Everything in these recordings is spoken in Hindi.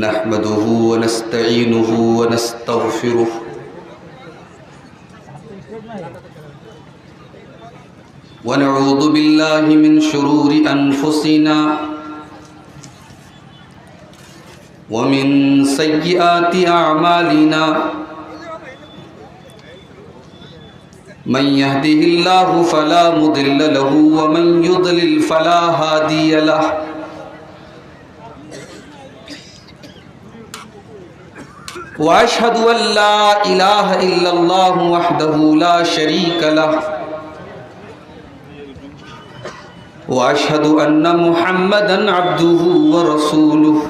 नहमदुहु व नस्तईनुहु व नस्तगफिरुह व नऊज़ु बिल्लाहि मिन शुरूरि अनफुसिना व मिन सय्यिआति अअमालिना मन यहदिहिल्लाहु फला मुदिल्ल लहु व मन युद्लिल फला हादिय लहु व अशहदु अल्ला इलाहा इल्लल्लाहु वहदहु ला शरीक लहु व अशहदु अन्न मुहम्मदन अब्दुहु व रसूलुहु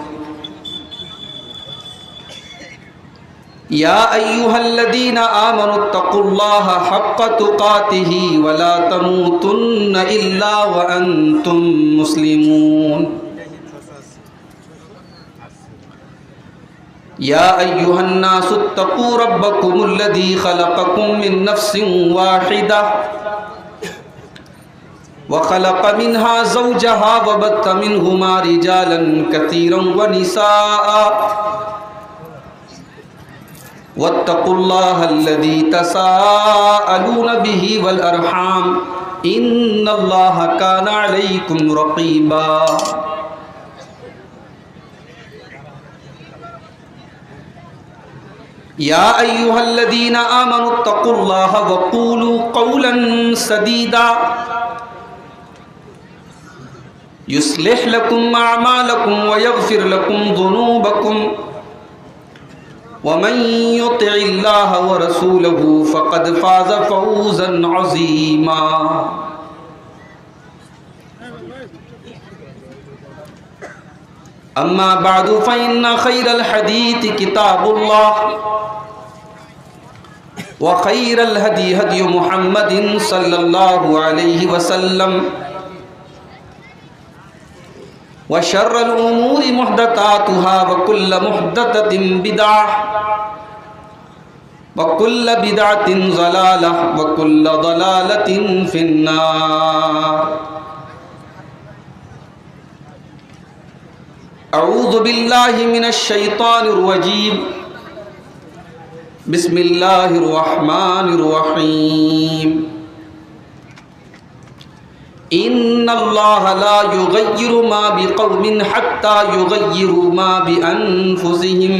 या अय्युहल्लज़ीना आमनुत्तक़ुल्लाहा हक़्क़ तुक़ातिही व ला तमूतुन्न इल्ला व अंतुम मुस्लिमून या अय्युहन्नासुत्तक़ू रब्बकुमुल्लज़ी ख़लक़कुम मिन नफ़्सिन वाहिदा व ख़लक़ मिन्हा ज़ौजहा व बत्थ मिन्हुमा रिजालन कसीरन व निसाअ वत्तक़ुल्लाहल्लज़ी तसाअलून बिही वल अरहाम इन्नल्लाहा काना अलैकुम रक़ीबा। या अय्युहल्लज़ीना आमनुत्तक़ुल्लाहा व क़ूलू क़ौलन सदीदा युस्लिह लकुम अअमालकुम व यग़फ़िर लकुम ज़ुनूबकुम व मन युतिइल्लाह व रसूलहु फ़क़द फ़ाज़ फ़ौज़न अज़ीमा। अम्मा बअदु फ़इन्न ख़ैरल हदीथि किताबुल्लाह व ख़ैरल हदी हदी मुहम्मदिन सल्लल्लाहु अलैहि वसल्लम व शर्रल उमूरि मुहदसातुहा व कुल्ल मुहदसतिन बिदअह व कुल्ल बिदअतिन ज़लालह व कुल्ल ज़लालतिन फिन्नार। अऊज़ु बिल्लाहि मिनश शैतानिर रजीम बिस्मिल्लाहिर रहमानिर रहीम। इन्नल्लाहा ला युग़य्यिरु मा बिक़ौमिन हत्ता युग़य्यिरु मा बिअन्फुसिहिम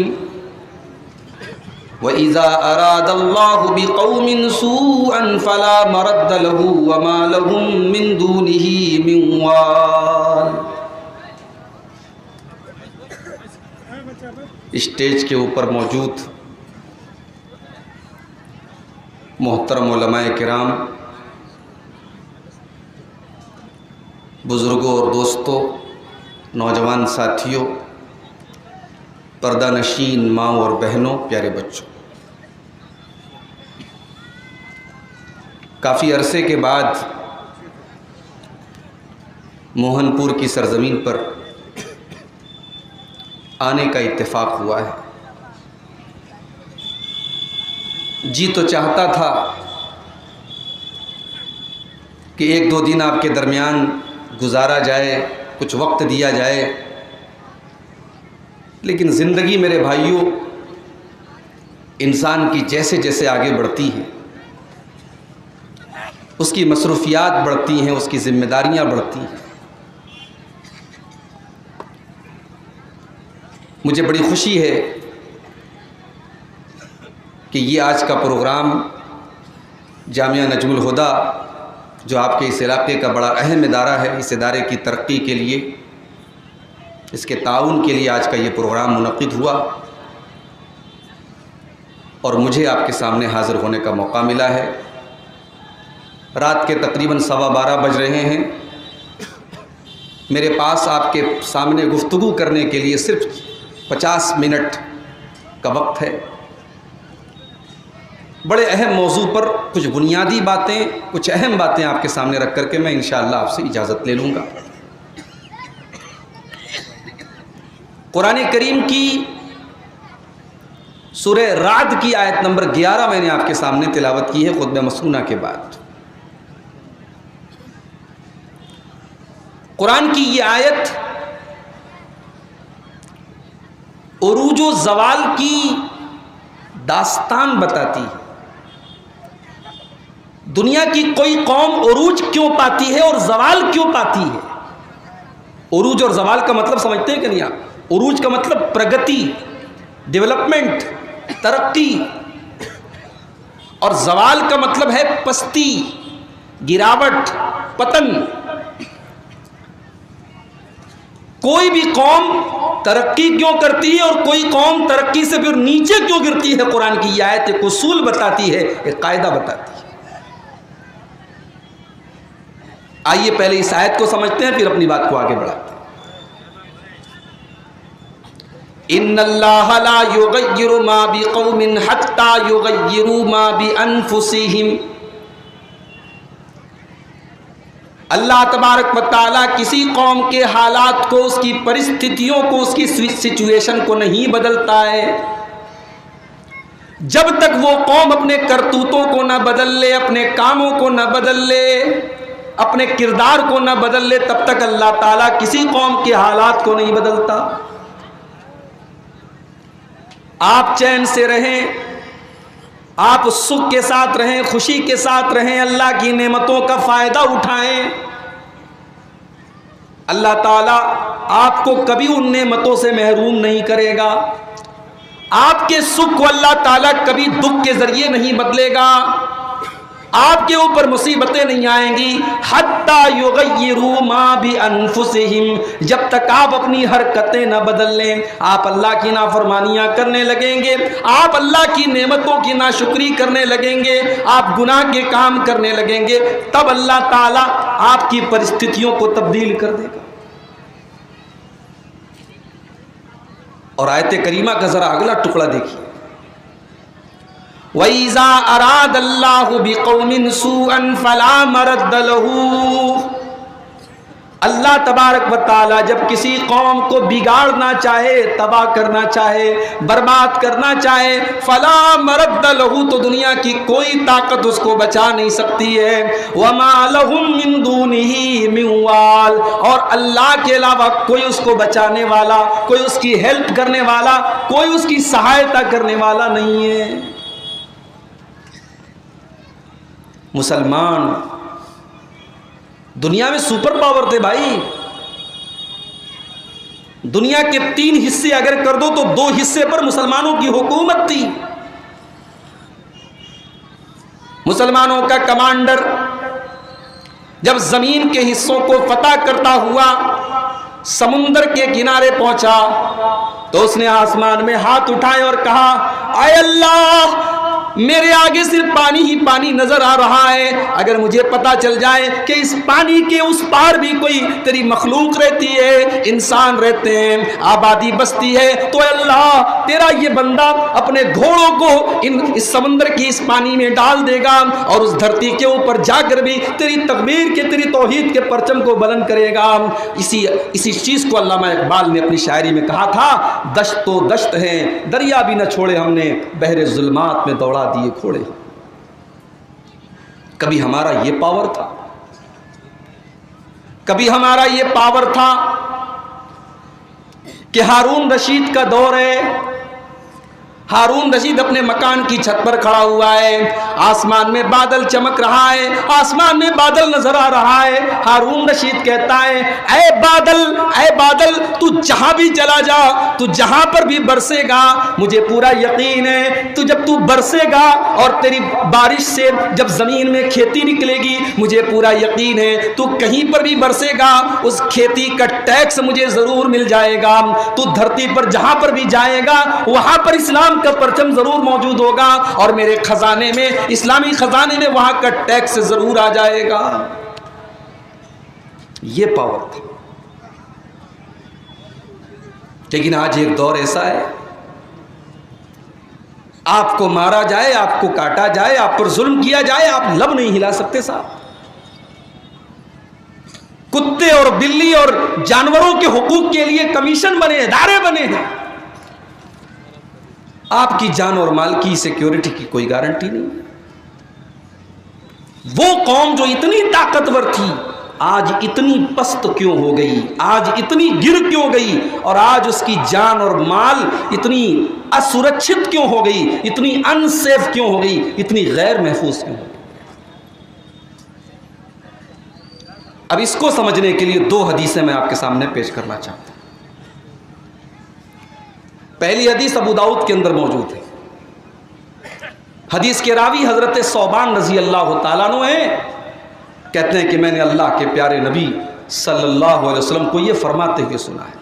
व इज़ा अरादल्लाहु बिक़ौमिन सूअन फला मरद्द लहु व मा लहुम मिन दूनिही मिन वाल। स्टेज के ऊपर मौजूद मोहतरम उलमाए किराम, बुज़ुर्गों और दोस्तों, नौजवान साथियों, पर्दा नशीन माँ और बहनों, प्यारे बच्चों, काफ़ी अरसे के बाद मोहनपुर की सरज़मीन पर आने का इत्तेफाक हुआ है। जी तो चाहता था कि एक दो दिन आपके दरमियान गुजारा जाए, कुछ वक्त दिया जाए, लेकिन ज़िंदगी मेरे भाइयों इंसान की जैसे जैसे आगे बढ़ती है, उसकी मसरूफ़ियात बढ़ती हैं, उसकी ज़िम्मेदारियाँ बढ़ती हैं। मुझे बड़ी खुशी है कि ये आज का प्रोग्राम जामिया नजमुल हुदा, जो आपके इस इलाके का बड़ा अहम इदारा है, इस इदारे की तरक्की के लिए, इसके ताउन के लिए आज का ये प्रोग्राम मुनक़िद हुआ और मुझे आपके सामने हाज़िर होने का मौका मिला है। रात के तकरीबन 12:15 बज रहे हैं। मेरे पास आपके सामने गुफ्तगू करने के लिए सिर्फ 50 मिनट का वक्त है। बड़े अहम मौजू पर कुछ बुनियादी बातें, कुछ अहम बातें आपके सामने रख करके मैं इंशाअल्लाह आपसे इजाज़त ले लूँगा। कुरान करीम की सूरह राद की आयत नंबर 11 मैंने आपके सामने तिलावत की है खुतबा मसनूना के बाद। कुरान की ये आयत उरूज व ज़वाल की दास्तान बताती है। दुनिया की कोई कौम उरूज क्यों पाती है और ज़वाल क्यों पाती है। उरूज और ज़वाल का मतलब समझते हैं कि नहीं आप? उरूज का मतलब प्रगति, डेवलपमेंट, तरक्की, और ज़वाल का मतलब है पस्ती, गिरावट, पतन। कोई भी कौम तरक्की क्यों करती है और कोई कौम तरक्की से फिर नीचे क्यों गिरती है, कुरान की यह आयत एक उसूल बताती है, एक कायदा बताती है। आइए पहले इस आयत को समझते हैं, फिर अपनी बात को आगे बढ़ाते हैं। इन्नल्लाह ला युगय्यिरु मा बिक़ौमिन हत्ता युगय्यिरु मा बिअनफुसिहिम। अल्लाह तबारक व तआला किसी कौम के हालात को, उसकी परिस्थितियों को, उसकी सिचुएशन को नहीं बदलता है जब तक वो कौम अपने करतूतों को न बदल ले, अपने कामों को न बदल ले, अपने किरदार को न बदल ले, तब तक अल्लाह ताला किसी कौम के हालात को नहीं बदलता। आप चैन से रहें, आप सुख के साथ रहें, खुशी के साथ रहें, अल्लाह की नेमतों का फायदा उठाएं। अल्लाह ताला आपको कभी उन नेमतों से महरूम नहीं करेगा। आपके सुख को अल्लाह ताला कभी दुख के जरिए नहीं बदलेगा। आपके ऊपर मुसीबतें नहीं आएंगी हत्ता युगय्यिरु मा बिअनफुसिहिम, जब तक आप अपनी हरकतें न बदल लें। आप अल्लाह की नाफरमानियां करने लगेंगे, आप अल्लाह की नेमतों की नाशुक्री करने लगेंगे, आप गुनाह के काम करने लगेंगे, तब अल्लाह ताला आपकी परिस्थितियों को तब्दील कर देगा। और आयत करीमा का जरा अगला टुकड़ा देखिए, वइज़ा अरादल्लाहु बिक़ौमिन सूअन फला मरद्द लहू। अल्लाह तबारक व तआला जब किसी कौम को बिगाड़ना चाहे, तबाह करना चाहे, बर्बाद करना चाहे, फला मरद्द लहू, तो दुनिया की कोई ताकत उसको बचा नहीं सकती है। वमा लहुम मिन दूनिही मिन वाल, और अल्लाह के अलावा कोई उसको बचाने वाला, कोई उसकी हेल्प करने वाला, कोई उसकी सहायता करने वाला नहीं है। मुसलमान दुनिया में सुपर पावर थे भाई। दुनिया के 3 हिस्से अगर कर दो तो 2 हिस्से पर मुसलमानों की हुकूमत थी। मुसलमानों का कमांडर जब जमीन के हिस्सों को फतह करता हुआ समुंदर के किनारे पहुंचा तो उसने आसमान में हाथ उठाए और कहा, आय अल्लाह, मेरे आगे सिर्फ पानी ही पानी नजर आ रहा है। अगर मुझे पता चल जाए कि इस पानी के उस पार भी कोई तेरी मखलूक रहती है, इंसान रहते हैं, आबादी बसती है, तो अल्लाह तेरा ये बंदा अपने घोड़ों को इस समंदर की इस पानी में डाल देगा और उस धरती के ऊपर जाकर भी तेरी तकबीर के, तेरी तौहीद के परचम को बुलंद करेगा। इसी चीज को अल्लामा इकबाल ने अपनी शायरी में कहा था, दश्त तो दश्त है, दरिया भी न छोड़े हमने, बहरे जुल्मात में दौड़ा दिए घोड़े। कभी हमारा ये पावर था, कभी हमारा ये पावर था कि हारून रशीद का दौर है। हारून रशीद अपने मकान की छत पर खड़ा हुआ है, आसमान में बादल चमक रहा है, आसमान में बादल नजर आ रहा है। हारून रशीद कहता है, ऐ बादल, तू जहां भी चला जा, तू जहां पर भी बरसेगा, मुझे पूरा यकीन है जब तू बरसेगा और तेरी बारिश से जब जमीन में खेती निकलेगी, मुझे पूरा यकीन है तू कहीं पर भी बरसेगा, उस खेती का टैक्स मुझे जरूर मिल जाएगा। तू धरती पर जहां पर भी जाएगा वहां पर इस्लाम का परचम जरूर मौजूद होगा और मेरे खजाने में, इस्लामी खजाने में वहां का टैक्स जरूर आ जाएगा। ये पावर था। लेकिन आज एक दौर ऐसा है, आपको मारा जाए, आपको काटा जाए, आप पर जुल्म किया जाए, आप लब नहीं हिला सकते साहब। कुत्ते और बिल्ली और जानवरों के हुकूक के लिए कमीशन बने, इदारे बने हैं। आपकी जान और माल की सिक्योरिटी की कोई गारंटी नहीं। वो कौम जो इतनी ताकतवर थी आज इतनी पस्त क्यों हो गई, आज इतनी गिर क्यों गई, और आज उसकी जान और माल इतनी असुरक्षित क्यों हो गई, इतनी अनसेफ क्यों हो गई, इतनी गैर महफूज क्यों हो गई। अब इसको समझने के लिए दो हदीसें मैं आपके सामने पेश करना चाहता हूं। पहली हदीस अबू दाऊद के अंदर मौजूद है। हदीस के रावी हजरत सौबान रजी अल्लाह तआला अन्हु हैं। कहते हैं कि मैंने अल्लाह के प्यारे नबी सल्लल्लाहु अलैहि वसल्लम को ये फरमाते हुए सुना है,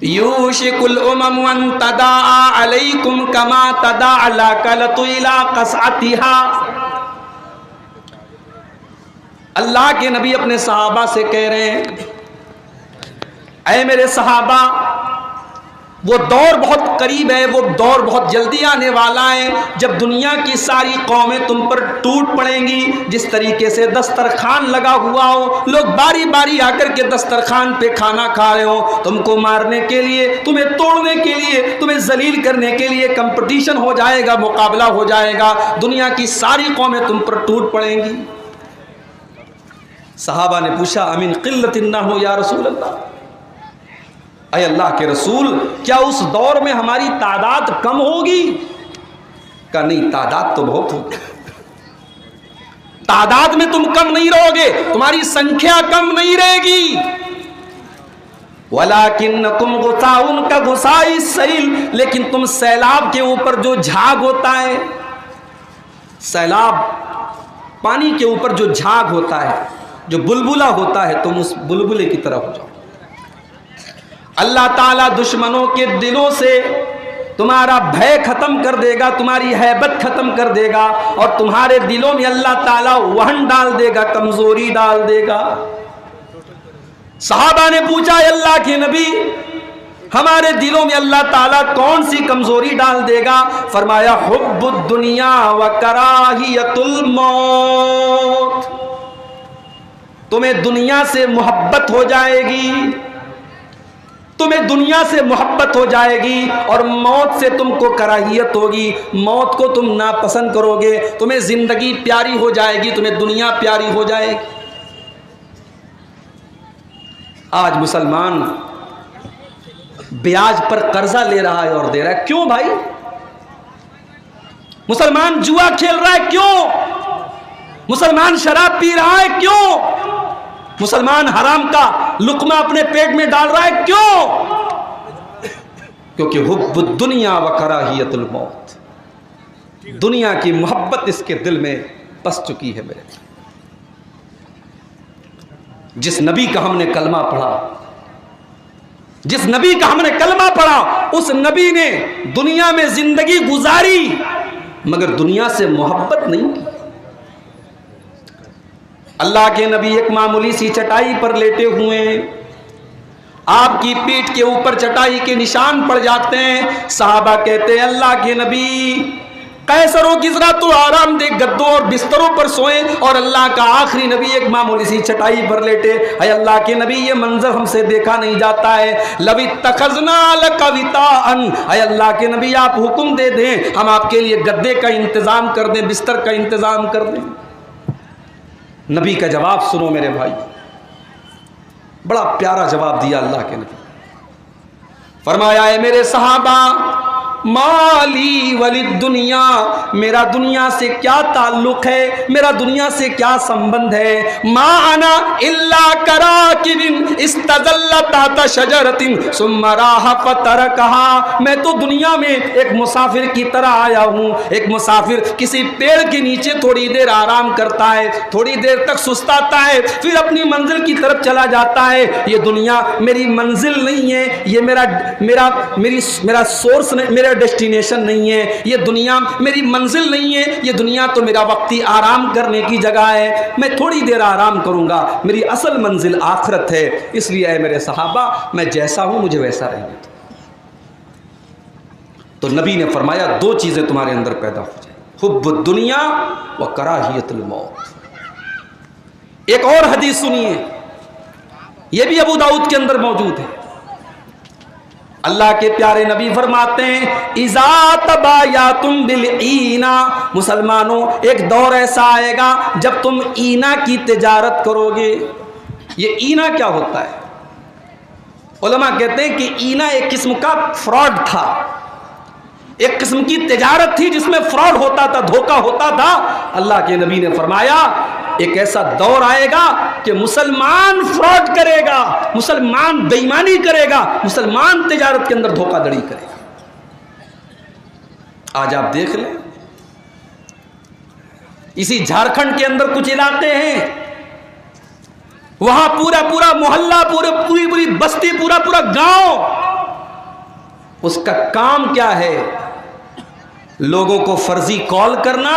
यूशिकुल उमम अन तदाआ अलैकुम कमा तदाअ लकलतु इला कसअतिहा। अल्लाह के नबी अपने सहाबा से कह रहे हैं, ऐ मेरे सहाबा, वो दौर बहुत करीब है, वो दौर बहुत जल्दी आने वाला है जब दुनिया की सारी कौमें तुम पर टूट पड़ेंगी। जिस तरीके से दस्तरखान लगा हुआ हो, लोग बारी बारी आकर के दस्तरखान पे खाना खा रहे हो, तुमको मारने के लिए, तुम्हें तोड़ने के लिए, तुम्हें जलील करने के लिए कंपटीशन हो जाएगा, मुकाबला हो जाएगा, दुनिया की सारी कौमें तुम पर टूट पड़ेंगी। सहाबा ने पूछा, अमिन क़िल्लतिन ना हो या रसूल अल्लाह, अय अल्लाह के रसूल, क्या उस दौर में हमारी तादाद कम होगी? का नहीं, तादाद तो बहुत होगी, तादाद में तुम कम नहीं रहोगे, तुम्हारी संख्या कम नहीं रहेगी। वलाकिन्नकुम गुसाउन का गुसाई सैल, लेकिन तुम सैलाब के ऊपर जो झाग होता है, सैलाब पानी के ऊपर जो झाग होता है, जो बुलबुला होता है, तुम उस बुलबुले की तरह हो जाओ। अल्लाह ताला दुश्मनों के दिलों से तुम्हारा भय खत्म कर देगा, तुम्हारी हैबत खत्म कर देगा, और तुम्हारे दिलों में अल्लाह ताला वहन डाल देगा, कमजोरी डाल देगा। सहाबा ने पूछा, अल्लाह के नबी, हमारे दिलों में अल्लाह ताला कौन सी कमजोरी डाल देगा? फरमाया, हुब्बुद दुनिया व कराहियतुल मौत, तुम्हें दुनिया से मोहब्बत हो जाएगी, तुम्हें दुनिया से मोहब्बत हो जाएगी, और मौत से तुमको कराहियत होगी, मौत को तुम नापसंद करोगे, तुम्हें जिंदगी प्यारी हो जाएगी, तुम्हें दुनिया प्यारी हो जाएगी। आज मुसलमान ब्याज पर कर्जा ले रहा है और दे रहा है, क्यों भाई? मुसलमान जुआ खेल रहा है, क्यों? मुसलमान शराब पी रहा है, क्यों? मुसलमान हराम का लुकमा अपने पेट में डाल रहा है, क्यों? क्योंकि हुब्बुद दुनिया व कराहियतुल मौत, दुनिया की मोहब्बत इसके दिल में बस चुकी है। मेरे जिस नबी का हमने कलमा पढ़ा, जिस नबी का हमने कलमा पढ़ा, उस नबी ने दुनिया में जिंदगी गुजारी, मगर दुनिया से मोहब्बत नहीं की। अल्लाह के नबी एक मामूली सी चटाई पर लेटे हुए हैं, आपकी पीठ के ऊपर चटाई के निशान पड़ जाते हैं। सहाबा कहते हैं, अल्लाह के नबी, कैसरों की जरा तो आराम दे, गद्दों और बिस्तरों पर सोए, और अल्लाह का आखिरी नबी एक मामूली सी चटाई पर लेटे। है अल्लाह के नबी, ये मंजर हमसे देखा नहीं जाता है। लवी तखजना लकविताअन, है अल्लाह के नबी, आप हुक्म दे दें, हम आपके लिए गद्दे का इंतजाम कर दें, बिस्तर का इंतजाम कर दें। नबी का जवाब सुनो मेरे भाई, बड़ा प्यारा जवाब दिया अल्लाह के नबी। फरमाया, है मेरे सहाबा, माली वली दुनिया, मेरा दुनिया से क्या ताल्लुक है, मेरा दुनिया से क्या संबंध है। मा आना इल्ला कराकिबिन इस्तज़ल्ला ताता शजरतिन सुम्मा राहा फतरकहा, मैं तो दुनिया में एक मुसाफिर की तरह आया हूँ। एक मुसाफिर किसी पेड़ के नीचे थोड़ी देर आराम करता है, थोड़ी देर तक सुस्ताता है, फिर अपनी मंजिल की तरफ चला जाता है। ये दुनिया मेरी मंजिल नहीं है, ये मेरा सोर्स नहीं, मेरा डेस्टिनेशन नहीं है, ये दुनिया मेरी मंजिल नहीं है, ये दुनिया तो मेरा वक्ती आराम करने की जगह है, मैं थोड़ी देर आराम करूंगा, मेरी असल मंजिल आखिरत है। इसलिए ऐ मेरे सहाबा, मैं जैसा हूं मुझे वैसा रहने दो। तो नबी ने फरमाया, दो चीजें तुम्हारे अंदर पैदा हो जाए, हुब्बुद दुनिया व कराहियतुल मौत। एक और हदीस सुनिए, यह भी अबू दाऊद के अंदर मौजूद है। अल्लाह के प्यारे नबी फरमाते हैं इज़ा तबायातुम बिल ईना, मुसलमानों एक दौर ऐसा आएगा जब तुम ईना की तिजारत करोगे। ये ईना क्या होता है? उलमा कहते हैं कि ईना एक किस्म का फ्रॉड था, एक किस्म की तिजारत थी जिसमें फ्रॉड होता था, धोखा होता था। अल्लाह के नबी ने फरमाया एक ऐसा दौर आएगा कि मुसलमान फ्रॉड करेगा, मुसलमान बेईमानी करेगा, मुसलमान तिजारत के अंदर धोखाधड़ी करेगा। आज आप देख लें, इसी झारखंड के अंदर कुछ इलाके हैं, वहां पूरा पूरा मोहल्ला, पूरी पूरी बस्ती, पूरा पूरा गांव, उसका काम क्या है? लोगों को फर्जी कॉल करना,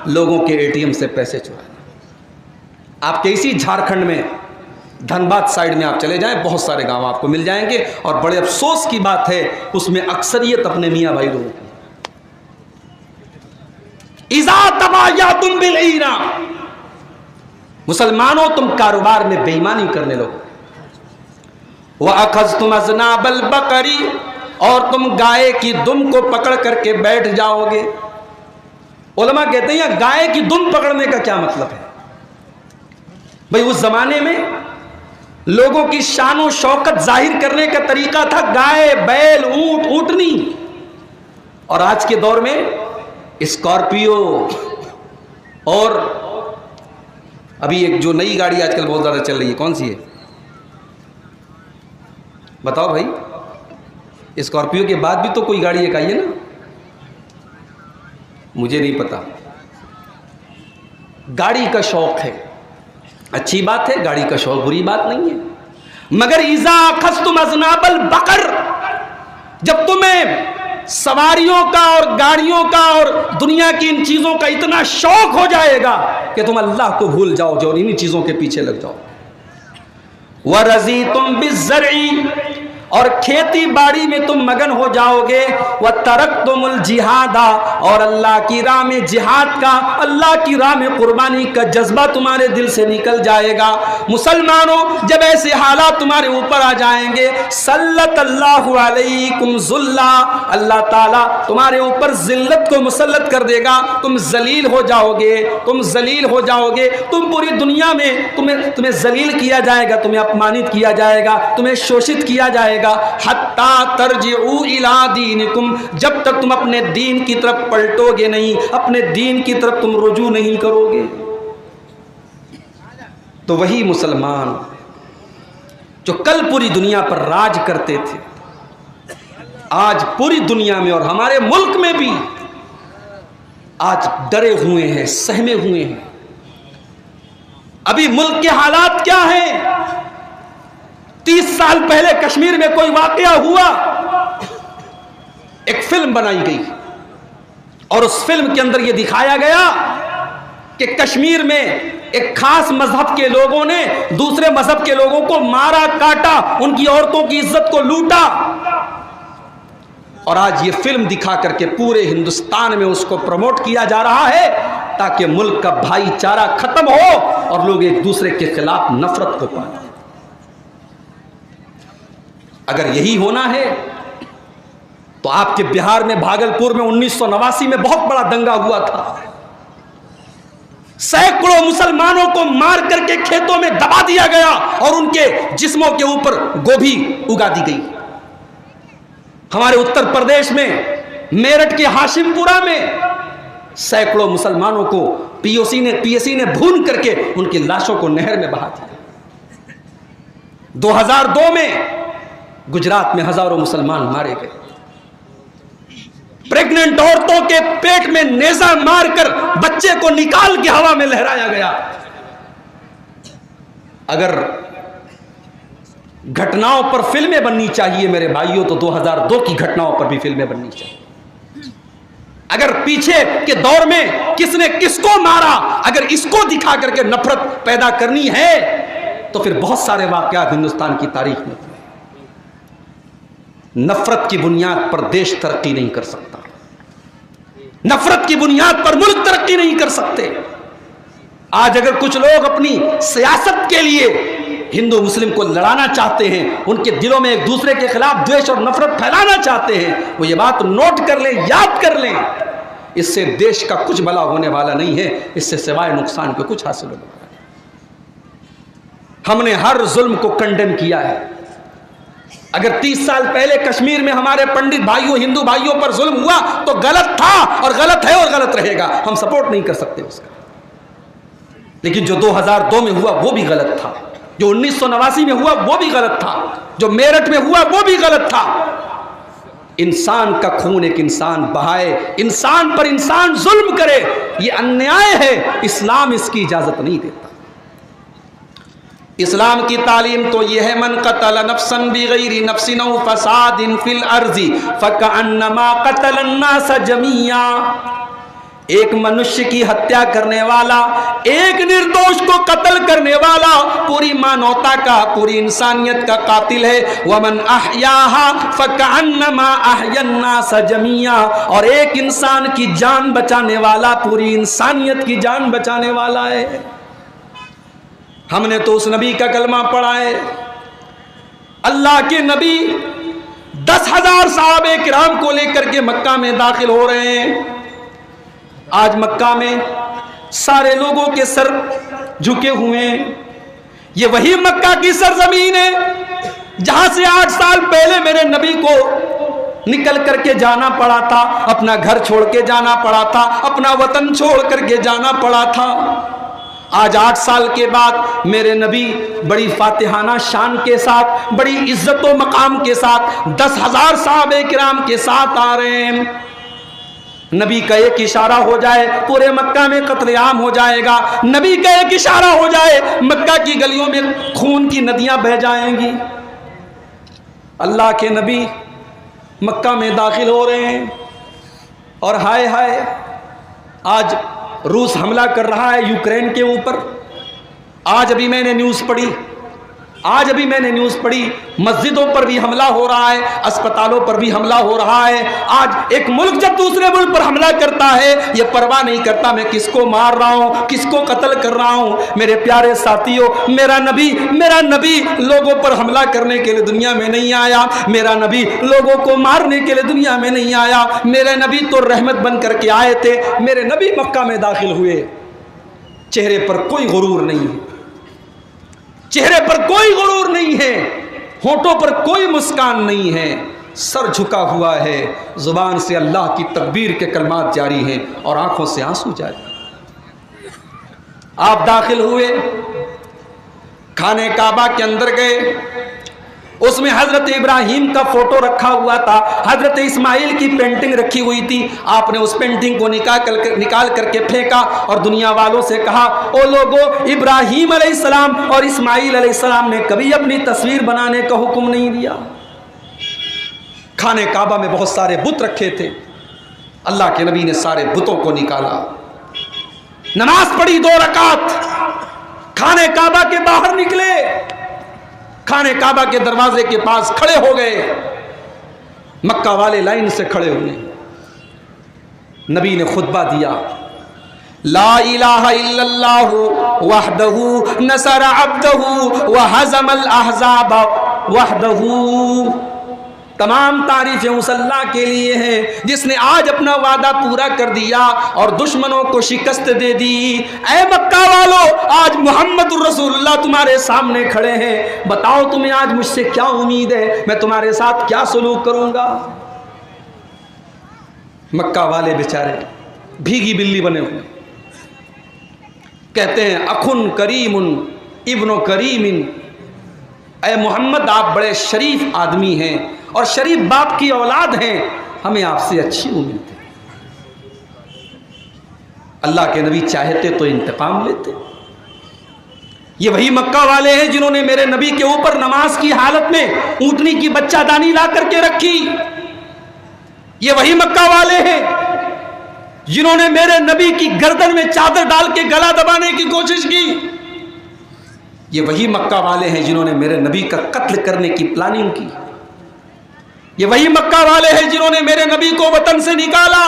लोगों के एटीएम से पैसे चुराना। आपके इसी झारखंड में धनबाद साइड में आप चले जाएं, बहुत सारे गांव आपको मिल जाएंगे, और बड़े अफसोस की बात है उसमें अक्सरियत अपने मियां भाई लोगों की। इज़ा तबायातुम बिल ईना, मुसलमानों तुम कारोबार में बेईमानी करने लगो। व अखज़तुम अज़नाबल बकरी, और तुम गाय की दुम को पकड़ करके बैठ जाओगे। उलमा कहते हैं गाय की दुम पकड़ने का क्या मतलब है? भाई उस जमाने में लोगों की शान और शौकत जाहिर करने का तरीका था गाय, बैल, ऊंट, ऊंटनी, और आज के दौर में स्कॉर्पियो, और अभी एक जो नई गाड़ी आजकल बहुत ज्यादा चल रही है, कौन सी है बताओ भाई? स्कॉर्पियो के बाद भी तो कोई गाड़ी एक आई है ना, मुझे नहीं पता। गाड़ी का शौक है, अच्छी बात है, गाड़ी का शौक बुरी बात नहीं है, मगर इज़ा अखज़तुम अज़नाबल बकर, जब तुम्हें सवारियों का और गाड़ियों का और दुनिया की इन चीजों का इतना शौक हो जाएगा कि तुम अल्लाह को भूल जाओगे और इन्हीं चीजों के पीछे लग जाओ। वरज़ीतुम बिज़्ज़र्इ, और खेती बाड़ी में तुम मगन हो जाओगे। व तरक्तुमुल जिहादा, और अल्लाह की राह में जिहाद का, अल्लाह की राह में कुर्बानी का जज्बा तुम्हारे दिल से निकल जाएगा। मुसलमानों जब ऐसे हालात तुम्हारे ऊपर आ जाएंगे, सल्लल्लाहु अलैकुम ज़ुल्ला, अल्लाह ताला तुम्हारे ऊपर जिल्लत को मुसल्लत कर देगा, तुम जलील हो जाओगे, तुम जलील हो जाओगे, तुम पूरी दुनिया में तुम्हें जलील किया जाएगा, तुम्हें अपमानित किया जाएगा, तुम्हें शोषित किया जाएगा। हत्ता तर्जिऊ इला दीनिकुम, जब तक तुम अपने दीन की तरफ पलटोगे नहीं, अपने दीन की तरफ तुम रुजू नहीं करोगे। तो वही मुसलमान जो कल पूरी दुनिया पर राज करते थे, आज पूरी दुनिया में और हमारे मुल्क में भी आज डरे हुए हैं, सहमे हुए हैं। अभी मुल्क के हालात क्या हैं? 30 साल पहले कश्मीर में कोई वाकया हुआ, एक फिल्म बनाई गई और उस फिल्म के अंदर यह दिखाया गया कि कश्मीर में एक खास मजहब के लोगों ने दूसरे मजहब के लोगों को मारा, काटा, उनकी औरतों की इज्जत को लूटा। और आज ये फिल्म दिखा करके पूरे हिंदुस्तान में उसको प्रमोट किया जा रहा है ताकि मुल्क का भाईचारा खत्म हो और लोग एक दूसरे के खिलाफ नफरत को पाएं। अगर यही होना है तो आपके बिहार में भागलपुर में 1989 में बहुत बड़ा दंगा हुआ था, सैकड़ों मुसलमानों को मार करके खेतों में दबा दिया गया और उनके जिस्मों के ऊपर गोभी उगा दी गई। हमारे उत्तर प्रदेश में मेरठ के हाशिमपुरा में सैकड़ों मुसलमानों को पीएसी ने भून करके उनकी लाशों को नहर में बहा दिया। 2002 में गुजरात में हजारों मुसलमान मारे गए। प्रेग्नेंट औरतों के पेट में नेजा मारकर बच्चे को निकाल के हवा में लहराया गया। अगर घटनाओं पर फिल्में बननी चाहिए मेरे भाइयों, तो 2002 की घटनाओं पर भी फिल्में बननी चाहिए। अगर पीछे के दौर में किसने किसको मारा, अगर इसको दिखा करके नफरत पैदा करनी है तो फिर बहुत सारे वाकयात हिंदुस्तान की तारीख में। नफरत की बुनियाद पर देश तरक्की नहीं कर सकता, नफरत की बुनियाद पर मुल्क तरक्की नहीं कर सकते। आज अगर कुछ लोग अपनी सियासत के लिए हिंदू मुस्लिम को लड़ाना चाहते हैं, उनके दिलों में एक दूसरे के खिलाफ द्वेष और नफरत फैलाना चाहते हैं, वो ये बात नोट कर लें, याद कर लें, इससे देश का कुछ भला होने वाला नहीं है, इससे सिवाय नुकसान के कुछ हासिल होने वाला नहीं। हमने हर जुल्म को कंडेम किया है। अगर 30 साल पहले कश्मीर में हमारे पंडित भाइयों, हिंदू भाइयों पर जुल्म हुआ तो गलत था और गलत है और गलत रहेगा, हम सपोर्ट नहीं कर सकते उसका। लेकिन जो 2002 में हुआ वो भी गलत था, जो 1989 में हुआ वो भी गलत था, जो मेरठ में हुआ वो भी गलत था। इंसान का खून एक इंसान बहाए, इंसान पर इंसान जुल्म करे, ये अन्याय है। इस्लाम इसकी इजाजत नहीं देता। इस्लाम की तालीम तो यह है, मन कतल नफ्सन बिगैरि नफ्सिन औ फसादिन फिल अर्ज़ि फकअन्नमा कतल अन्नास जमीआ। एक मनुष्य की हत्या करने वाला, एक निर्दोष को कत्ल करने वाला पूरी मानवता का, पूरी इंसानियत का कातिल है। वमन अहयाहा फकअन्नमा अहयन्नास जमीआ। और एक इंसान की जान बचाने वाला पूरी इंसानियत की जान बचाने वाला है। हमने तो उस नबी का कलमा पढ़ा है। अल्लाह के नबी 10,000 सहाबे किराम को लेकर के मक्का में दाखिल हो रहे हैं। आज मक्का में सारे लोगों के सर झुके हुए हैं। ये वही मक्का की सरजमीन है जहां से 8 साल पहले मेरे नबी को निकल करके जाना पड़ा था, अपना घर छोड़ के जाना पड़ा था, अपना वतन छोड़ करके जाना पड़ा था। आज 8 साल के बाद मेरे नबी बड़ी फातिहाना शान के साथ, बड़ी इज्जत व मकाम के साथ 10,000 सहाबे किराम के साथ आ रहे हैं। नबी का एक इशारा हो जाए पूरे मक्का में कत्लेआम हो जाएगा। नबी का एक इशारा हो जाए मक्का की गलियों में खून की नदियां बह जाएंगी। अल्लाह के नबी मक्का में दाखिल हो रहे हैं और हाय हाय, आज रूस हमला कर रहा है यूक्रेन के ऊपर। आज अभी मैंने न्यूज़ पढ़ी, मस्जिदों पर भी हमला हो रहा है, अस्पतालों पर भी हमला हो रहा है। आज एक मुल्क जब दूसरे मुल्क पर हमला करता है, ये परवाह नहीं करता मैं किसको मार रहा हूँ, किसको कत्ल कर रहा हूँ। मेरे प्यारे साथियों, मेरा नबी लोगों पर हमला करने के लिए दुनिया में नहीं आया। मेरा नबी लोगों को मारने के लिए दुनिया में नहीं आया। मेरे नबी तो रहमत बन करके आए थे। मेरे नबी मक्का में दाखिल हुए, चेहरे पर कोई गुरूर नहीं है, चेहरे पर कोई गुरूर नहीं है, होठों पर कोई मुस्कान नहीं है, सर झुका हुआ है, जुबान से अल्लाह की तकबीर के कलमात जारी हैं और आंखों से आंसू जारी। आप दाखिल हुए, खाने काबा के अंदर गए, उसमें हजरत इब्राहिम का फोटो रखा हुआ था, हजरत इस्माइल की पेंटिंग रखी हुई थी। आपने उस पेंटिंग को निकाल करके फेंका और दुनिया वालों से कहा, ओ लोगों, इब्राहिम अलैहिस्सलाम और इस्माइल अलैहिस्सलाम ने कभी अपनी तस्वीर बनाने का हुक्म नहीं दिया। खाने काबा में बहुत सारे बुत रखे थे, अल्लाह के नबी ने सारे बुतों को निकाला, नमाज पढ़ी 2 रकात, खाने काबा के बाहर निकले, खाने काबा के दरवाजे के पास खड़े हो गए। मक्का वाले लाइन से खड़े हुए। नबी ने खुतबा दिया, ला इलाहा इल्लल्लाहु वहदहु नसर अब्दहु व हज़मल अहज़ाब वहदहु। तमाम तारीफें उस अल्लाह के लिए हैं जिसने आज अपना वादा पूरा कर दिया और दुश्मनों को शिकस्त दे दी। ऐ मक्का वालों, आज मोहम्मदुर रसूलुल्लाह तुम्हारे सामने खड़े हैं, बताओ तुम्हें आज मुझसे क्या उम्मीद है, मैं तुम्हारे साथ क्या सलूक करूंगा। मक्का वाले बेचारे भीगी बिल्ली बने हुए, कहते हैं अखुन करीमुन इब्नो करीमिन, ऐ मोहम्मद आप बड़े शरीफ आदमी हैं और शरीफ बाप की औलाद हैं, हमें आपसे अच्छी उम्मीद है। अल्लाह के नबी चाहते तो इंतकाम लेते। ये वही मक्का वाले हैं जिन्होंने मेरे नबी के ऊपर नमाज की हालत में ऊंटनी की बच्चादानी ला करके रखी। ये वही मक्का वाले हैं जिन्होंने मेरे नबी की गर्दन में चादर डाल के गला दबाने की कोशिश की। ये वही मक्का वाले हैं जिन्होंने मेरे नबी का कत्ल करने की प्लानिंग की। ये वही मक्का वाले हैं जिन्होंने मेरे नबी को वतन से निकाला।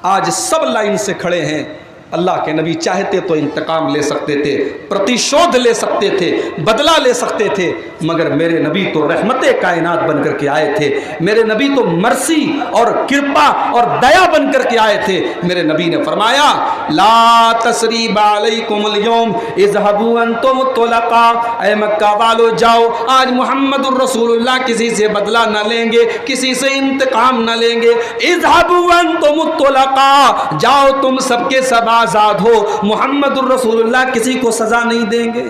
आज सब लाइन से खड़े हैं, अल्लाह के नबी चाहते तो इंतकाम ले सकते थे, प्रतिशोध ले सकते थे, बदला ले सकते थे, मगर मेरे नबी तो रहमते कायनात बन करके आए थे। मेरे नबी तो मर्सी और कृपा और दया बन करके आए थे। मेरे नबी ने फरमाया ला तसरीबा अलैकुमुल यौम इज़हबू अंतुम तुलका, ऐ मक्का वालों जाओ, आज मोहम्मदुर रसूलुल्लाह किसी से बदला न लेंगे, किसी से इंतकाम न लेंगे। इज़हबू अंतुम तुलका, जाओ तुम सबके सब आजाद हो, मोहम्मदुर रसूलुल्लाह किसी को सजा नहीं देंगे।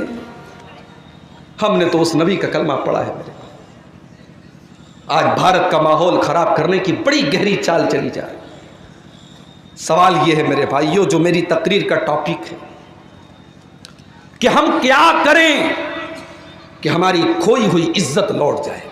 हमने तो उस नबी का कलमा पढ़ा है। मेरे आज भारत का माहौल खराब करने की बड़ी गहरी चाल चली जा रही। सवाल यह है मेरे भाइयों, जो मेरी तकरीर का टॉपिक है, कि हम क्या करें कि हमारी खोई हुई इज्जत लौट जाए।